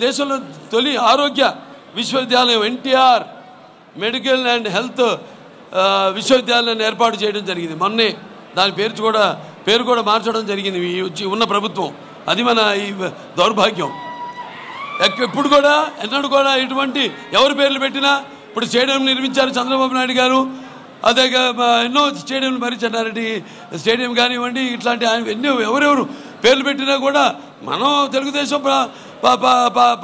దేశంలో తొలి ఆరోగ్య విశ్వవిద్యాలయం ఎన్టీఆర్ మెడికల్ అండ్ హెల్త్ విశ్వవిద్యాలయాన్ని ఏర్పాటు చేయడం జరిగింది. మొన్నే దాని పేరు కూడా మార్చడం జరిగింది ఉన్న ప్రభుత్వం. అది మన ఈ దౌర్భాగ్యం. ఎప్పుడు కూడా ఎన్నడూ కూడా ఇటువంటి ఎవరి పేర్లు పెట్టినా ఇప్పుడు స్టేడియం నిర్మించారు చంద్రబాబు నాయుడు గారు, అదే ఎన్నో స్టేడియంలు, మరి చెన్నారెడ్డి స్టేడియం కానివ్వండి, ఇట్లాంటి ఆయన ఎన్నో ఎవరెవరు పేర్లు పెట్టినా కూడా మనం తెలుగుదేశం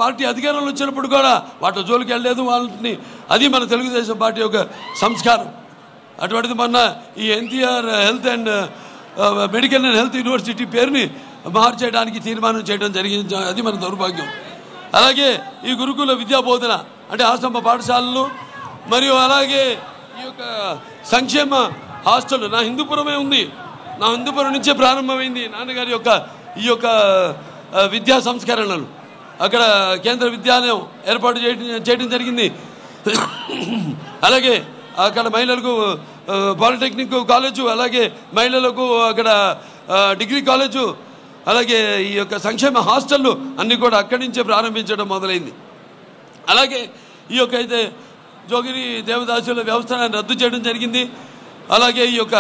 పార్టీ అధికారంలో వచ్చినప్పుడు కూడా వాటి జోలికి వెళ్ళలేదు వాళ్ళని. అది మన తెలుగుదేశం పార్టీ యొక్క సంస్కారం. అటువంటిది మొన్న ఈ NTR health and medical and health university పేరుని మార్చేయడానికి తీర్మానం చేయడం జరిగింది. అది మన దౌర్భాగ్యం. అలాగే ఈ గురుకుల విద్యా బోధన అంటే ఆశ్రమ పాఠశాలలు మరియు అలాగే ఈ యొక్క సంక్షేమ హాస్టల్ నా హిందూపురమే ఉంది. నా హిందూపురం నుంచే ప్రారంభమైంది నాన్నగారి యొక్క ఈ యొక్క విద్యా సంస్కరణలు. అక్కడ కేంద్ర విద్యాలయం ఏర్పాటు చేయడం జరిగింది. అలాగే అక్కడ మహిళలకు పాలిటెక్నిక్ కాలేజు, అలాగే మహిళలకు అక్కడ డిగ్రీ కాలేజు, అలాగే ఈ యొక్క సంక్షేమ హాస్టళ్ళు అన్నీ కూడా అక్కడి నుంచే ప్రారంభించడం మొదలైంది. అలాగే ఈ యొక్క అయితే జోగిని దేవదాసుల వ్యవస్థను రద్దు చేయడం జరిగింది. అలాగే ఈ యొక్క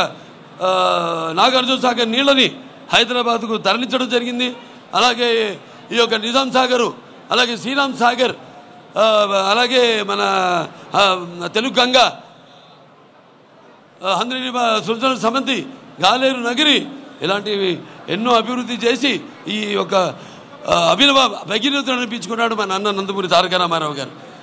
నాగార్జున సాగర్ నీళ్ళని హైదరాబాద్కు తరలించడం జరిగింది. అలాగే ఈ యొక్క నిజాం సాగరు, అలాగే శ్రీరామ్ సాగర్, అలాగే మన తెలుగు గంగ, హంద్రి సృజన సమంతి, గాలేరు నగరి ఇలాంటివి ఎన్నో అభివృద్ధి చేసి ఈ యొక్క అభినవ భగీరథుడు అనిపించుకున్నాడు మన అన్న నందమూరి తారక రామారావు గారు.